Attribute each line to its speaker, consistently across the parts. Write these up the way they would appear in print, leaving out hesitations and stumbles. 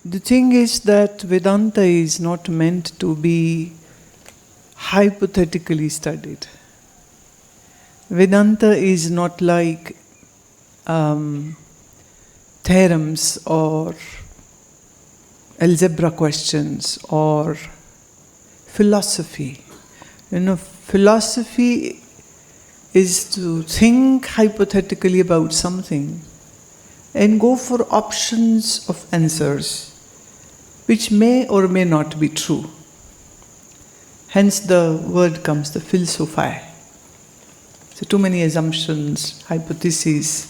Speaker 1: the thing is that Vedanta is not meant to be hypothetically studied. Vedanta is not like theorems or algebra questions or philosophy. Philosophy is to think hypothetically about something and go for options of answers which may or may not be true. Hence the word comes, the philosophy. So too many assumptions, hypotheses,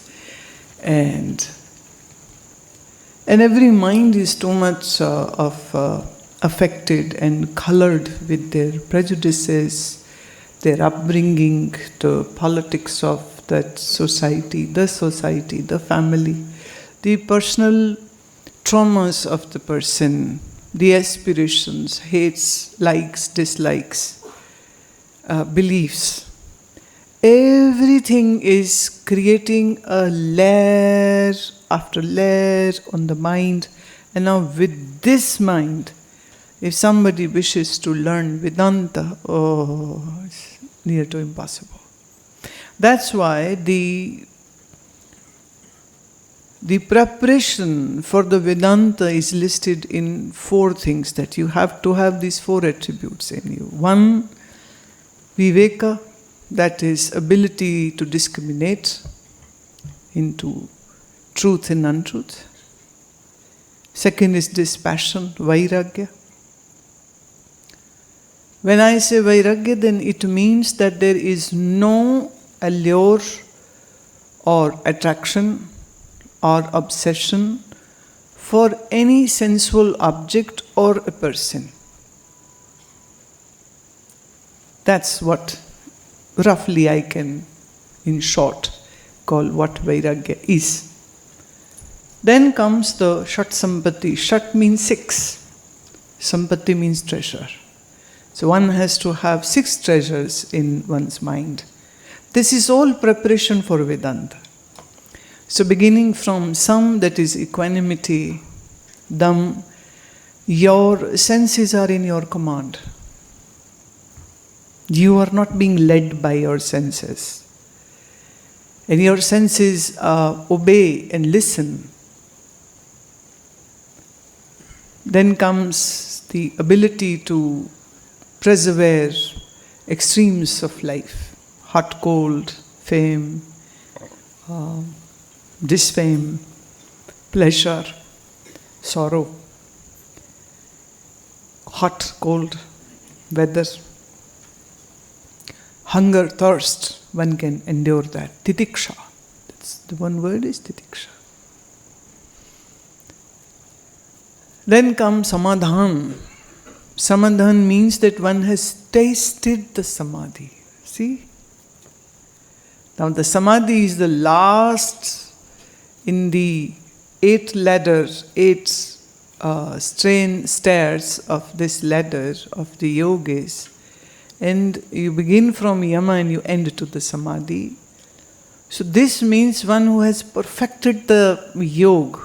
Speaker 1: and every mind is too much affected and colored with their prejudices, their upbringing, the politics of that society, the family, the personal traumas of the person, the aspirations, hates, likes, dislikes, beliefs. Everything is creating a layer after layer on the mind. And now with this mind, if somebody wishes to learn Vedanta, it's near to impossible. That's why the preparation for the Vedanta is listed in 4 things, that you have to have these 4 attributes in you. 1, viveka, that is ability to discriminate into truth and untruth. 2nd is dispassion, vairagya. When I say vairagya, then it means that there is no allure or attraction or obsession for any sensual object or a person. That's what roughly I can, in short, call what vairagya is. Then comes the Shat Sampatti. Shat means 6. Sampatti means treasure. So one has to have 6 treasures in one's mind. This is all preparation for Vedanta. So beginning from Sam, that is equanimity, Dham, your senses are in your command. You are not being led by your senses. And your senses obey and listen. Then comes the ability to persevere extremes of life, hot, cold, fame, disfame, pleasure, sorrow, hot, cold weather, hunger, thirst, one can endure that. Titiksha, that's the one word is titiksha. Then comes samadhan. Samadhan means that one has tasted the samadhi. See? Now the samadhi is the last in the 8 ladders, 8 stairs of this ladder of the yogis. And you begin from yama and you end to the samadhi. So this means one who has perfected the yoga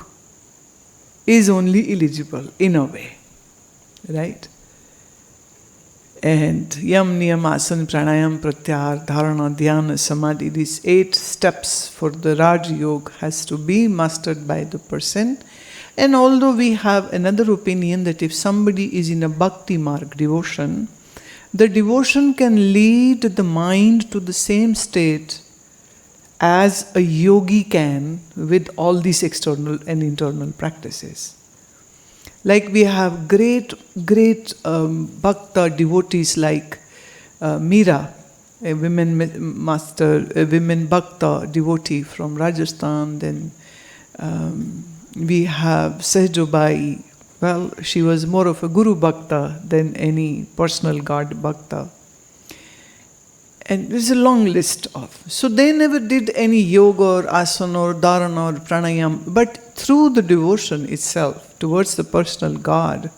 Speaker 1: is only eligible in a way. Right? And yam, niyam, asana, pranayam, pratyahar, dharana, dhyana, samadhi, these 8 steps for the Raj Yoga has to be mastered by the person. And although we have another opinion that if somebody is in a bhakti marg, devotion, the devotion can lead the mind to the same state as a yogi can with all these external and internal practices. Like we have great bhakta devotees like Meera, a women bhakta devotee from Rajasthan. Then we have Sahjobai. Well, she was more of a guru bhakta than any personal god bhakta. And there's a long list of. So they never did any yoga or asana or dharana or pranayam, but through the devotion itself towards the personal God,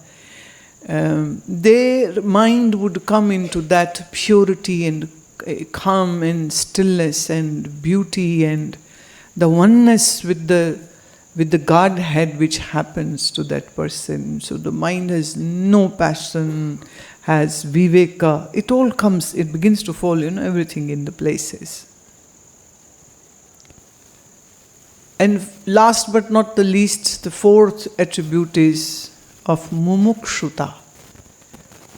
Speaker 1: their mind would come into that purity and calm and stillness and beauty and the oneness with the with the Godhead which happens to that person. So the mind has no passion, has viveka. It all comes, it begins to fall, everything in the places. And last but not the least, the fourth attribute is of mumukshuta.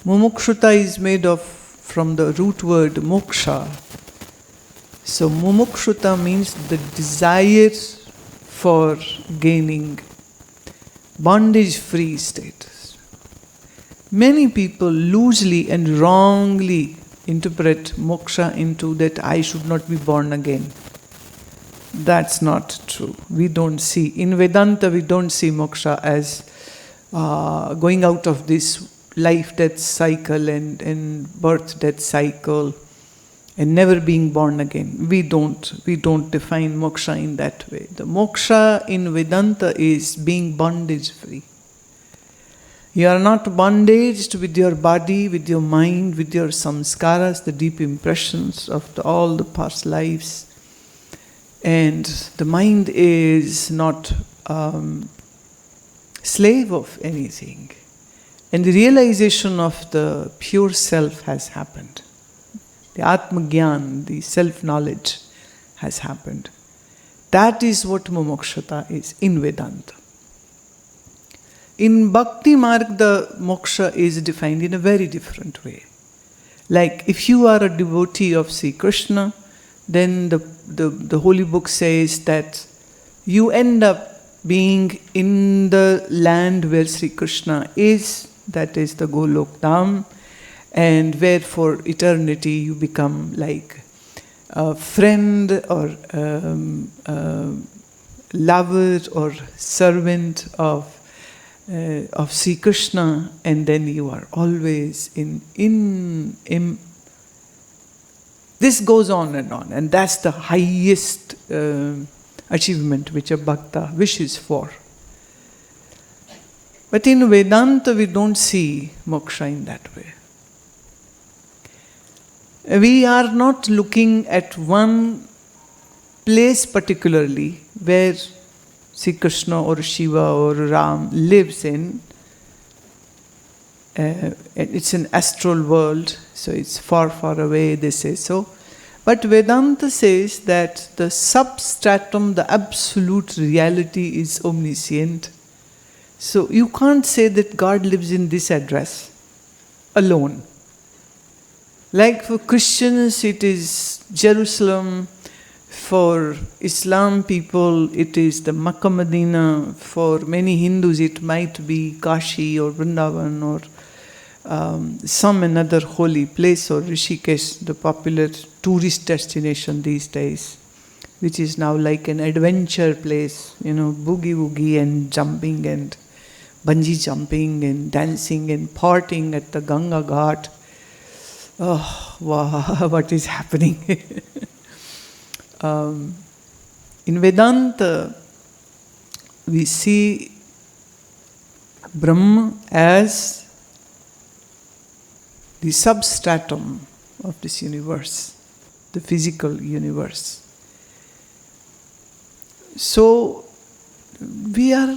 Speaker 1: Mumukshuta is made of from the root word moksha. So mumukshuta means the desire for gaining bondage-free status. Many people loosely and wrongly interpret moksha into that I should not be born again. That's not true. We don't see, in Vedanta we don't see moksha as going out of this life-death cycle and birth-death cycle and never being born again. We don't define moksha in that way. The moksha in Vedanta is being bondage-free. You are not bondaged with your body, with your mind, with your samskaras, the deep impressions of all the past lives. And the mind is not slave of anything. And the realization of the pure self has happened. The Atma-gyan, the self-knowledge has happened. That is what mumukshata is in Vedanta. In Bhakti Marg, the moksha is defined in a very different way. Like if you are a devotee of Sri Krishna, then the holy book says that you end up being in the land where Sri Krishna is, that is the Golok Dham, and where for eternity you become like a friend or lover or servant of Sri Krishna, and then you are always in this goes on, and that's the highest achievement which a bhakta wishes for. But in Vedanta we don't see moksha in that way. We are not looking at one place particularly where Sri Krishna or Shiva or Ram lives in. It's an astral world, so it's far, far away, they say so. But Vedanta says that the substratum, the absolute reality is omniscient. So you can't say that God lives in this address alone. Like for Christians it is Jerusalem, for Islam people it is the Makkah Medina, for many Hindus it might be Kashi or Vrindavan or some another holy place, or Rishikesh, the popular tourist destination these days, which is now like an adventure place, boogie woogie and jumping and bungee jumping and dancing and partying at the Ganga Ghat. Oh, wow, what is happening? In Vedanta, we see Brahma as the substratum of this universe, the physical universe. So, we are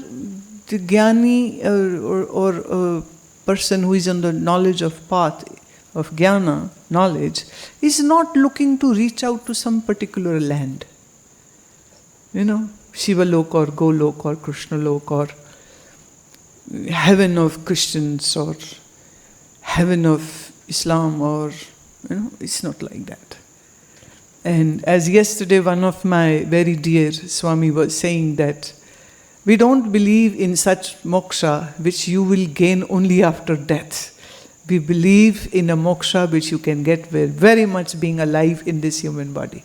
Speaker 1: the jnani or a person who is on the knowledge of path, of jnana, knowledge, is not looking to reach out to some particular land. Shiva Lok or Golok or Krishna Lok or heaven of Christians or heaven of Islam or, it's not like that. And as yesterday one of my very dear Swami was saying that we don't believe in such moksha which you will gain only after death. We believe in a moksha which you can get very much being alive in this human body.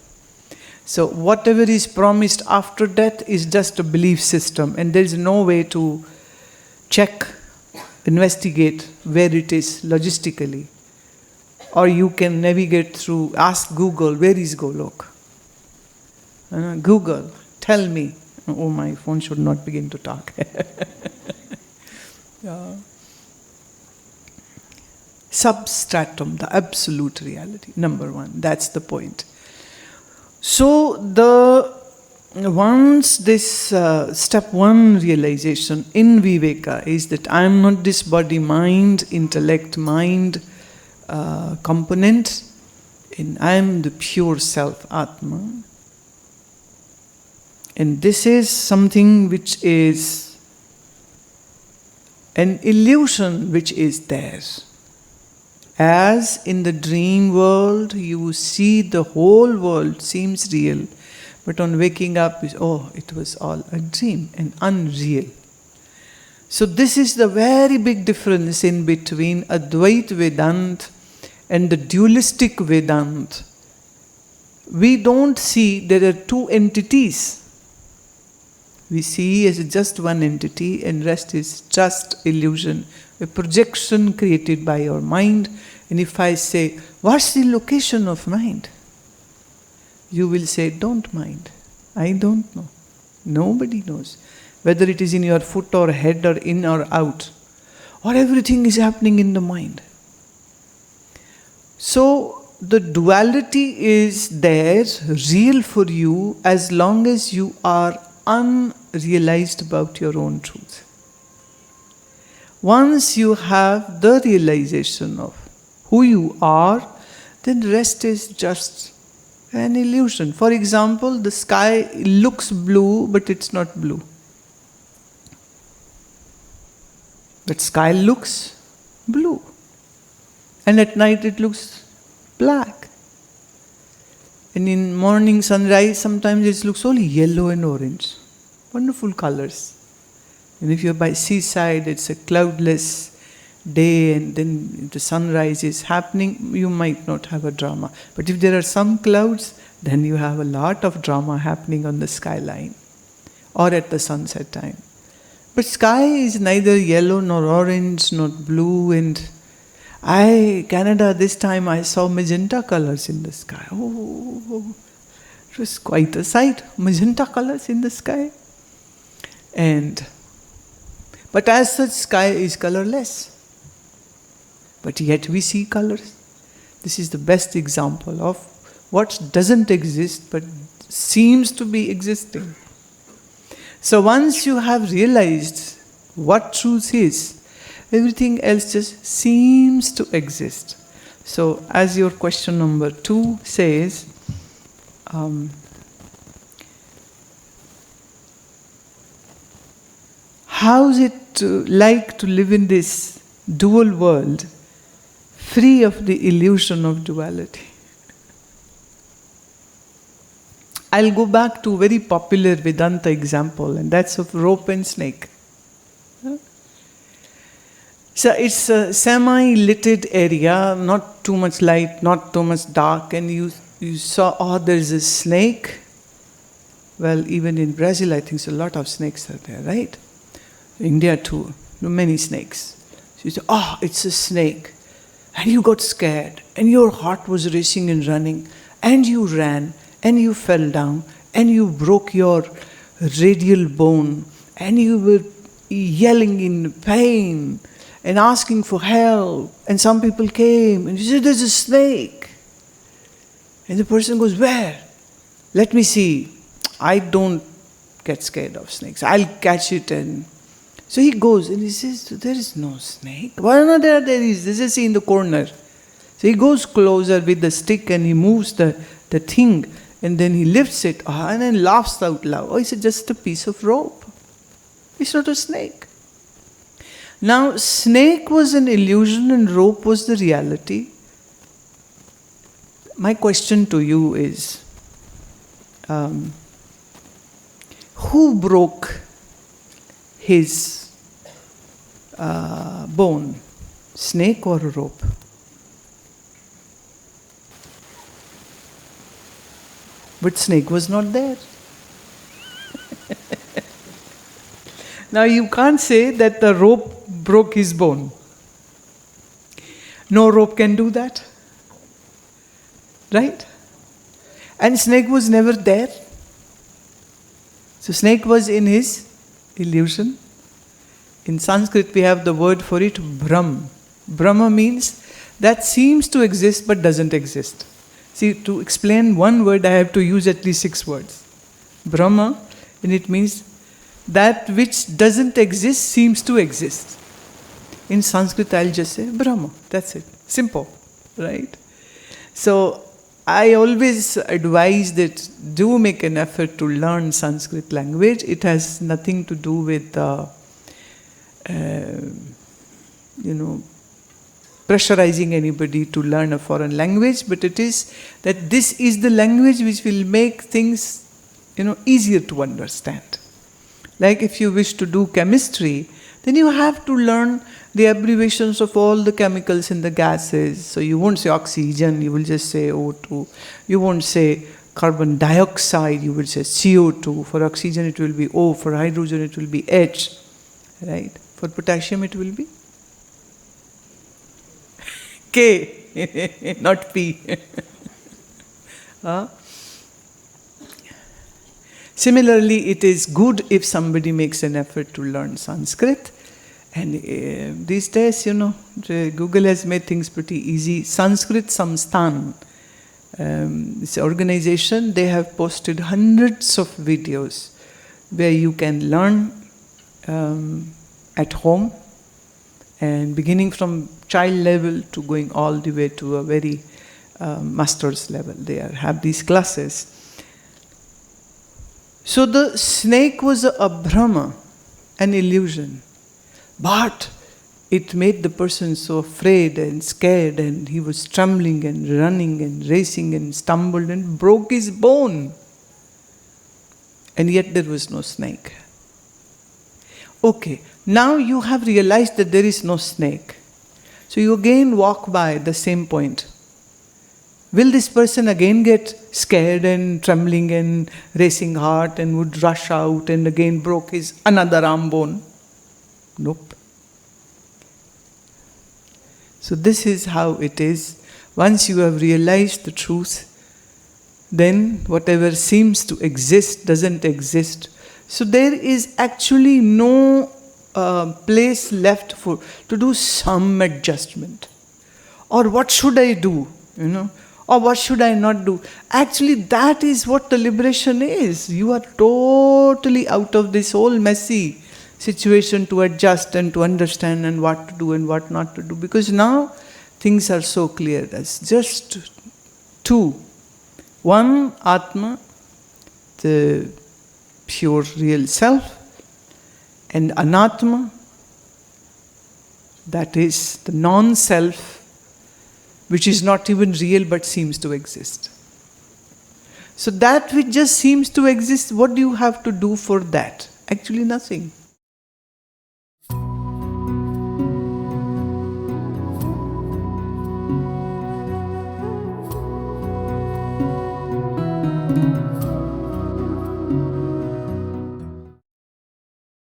Speaker 1: So whatever is promised after death is just a belief system, and there is no way to check, investigate where it is logistically. Or you can navigate through, ask Google, where is Golok? Google, tell me. Oh, my phone should not begin to talk. Yeah. Substratum, the absolute reality, number one. That's the point. So the once this step one realization in Viveka is that I am not this body, mind, intellect, mind component, and I am the pure self, Atma. And this is something which is an illusion which is there. As in the dream world, you see the whole world seems real, but on waking up, it was all a dream and unreal. So this is the very big difference in between Advait Vedanta and the dualistic Vedanta. We don't see there are two entities. We see as just one entity, and rest is just illusion, a projection created by your mind. And if I say, what's the location of mind? You will say, don't mind. I don't know. Nobody knows. Whether it is in your foot or head or in or out, or everything is happening in the mind. So the duality is there, real for you, as long as you are unrealized about your own truth. Once you have the realization of who you are, then rest is just an illusion. For example, the sky looks blue, but it's not blue. But sky looks blue. And at night it looks black. And in morning sunrise, sometimes it looks only yellow and orange. Wonderful colors. And if you're by seaside, it's a cloudless day, and then the sunrise is happening, you might not have a drama. But if there are some clouds, then you have a lot of drama happening on the skyline or at the sunset time. But sky is neither yellow nor orange nor blue, and Canada, this time I saw magenta colors in the sky. Oh, it was quite a sight, magenta colors in the sky. But as such, sky is colorless. But yet we see colors. This is the best example of what doesn't exist but seems to be existing. So once you have realized what truth is, everything else just seems to exist. So as your question number 2 says, how is it like to live in this dual world, free of the illusion of duality? I'll go back to a very popular Vedanta example, and that's of rope and snake. So it's a semi-litted area, not too much light, not too much dark, and you saw, there's a snake. Well, even in Brazil, I think a lot of snakes are there, right? India too, many snakes. So you say, it's a snake. And you got scared, and your heart was racing and running, and you ran, and you fell down, and you broke your radial bone, and you were yelling in pain and asking for help. And some people came, and you said, there's a snake. And the person goes, where? Let me see. I don't get scared of snakes. I'll catch it. And so he goes, and he says, there is no snake. Why not there is? This is in the corner. So he goes closer with the stick, and he moves the thing, and then he lifts it, and then laughs out loud. It's just a piece of rope. It's not a snake. Now, snake was an illusion and rope was the reality. My question to you is, who broke his bone, snake or rope? But snake was not there. Now you can't say that the rope broke his bone. No rope can do that. Right? And snake was never there. So snake was in his illusion. In Sanskrit we have the word for it, Brahm. Brahma means that seems to exist but doesn't exist. See, to explain one word I have to use at least 6 words. Brahma, and it means that which doesn't exist seems to exist. In Sanskrit, I'll just say Brahma. That's it. Simple, right? So I always advise that do make an effort to learn Sanskrit language. It has nothing to do with, pressurizing anybody to learn a foreign language, but it is that this is the language which will make things, easier to understand. Like if you wish to do chemistry, then you have to learn the abbreviations of all the chemicals in the gases. So you won't say oxygen, you will just say O2. You won't say carbon dioxide, you will say CO2. For oxygen it will be O, for hydrogen it will be H, right? For potassium it will be K, not P. Similarly, it is good if somebody makes an effort to learn Sanskrit. And these days, Google has made things pretty easy. Sanskrit Samsthan, this organization, they have posted hundreds of videos where you can learn at home, and beginning from child level to going all the way to a very master's level. They have these classes. So the snake was a Brahma, an illusion. But it made the person so afraid and scared, and he was trembling and running and racing and stumbled and broke his bone. And yet there was no snake. Okay, now you have realized that there is no snake. So you again walk by the same point. Will this person again get scared and trembling and racing heart and would rush out and again broke his another arm bone? Nope. So this is how it is. Once you have realized the truth, then whatever seems to exist doesn't exist. So there is actually no place left to do some adjustment. Or what should I do? Or what should I not do? Actually, that is what the liberation is. You are totally out of this whole messy situation to adjust and to understand and what to do and what not to do. Because now things are so clear. There's just two. One, Atma, the pure real self, and Anatma, that is the non-self, which is not even real but seems to exist. So that which just seems to exist, what do you have to do for that? Actually nothing.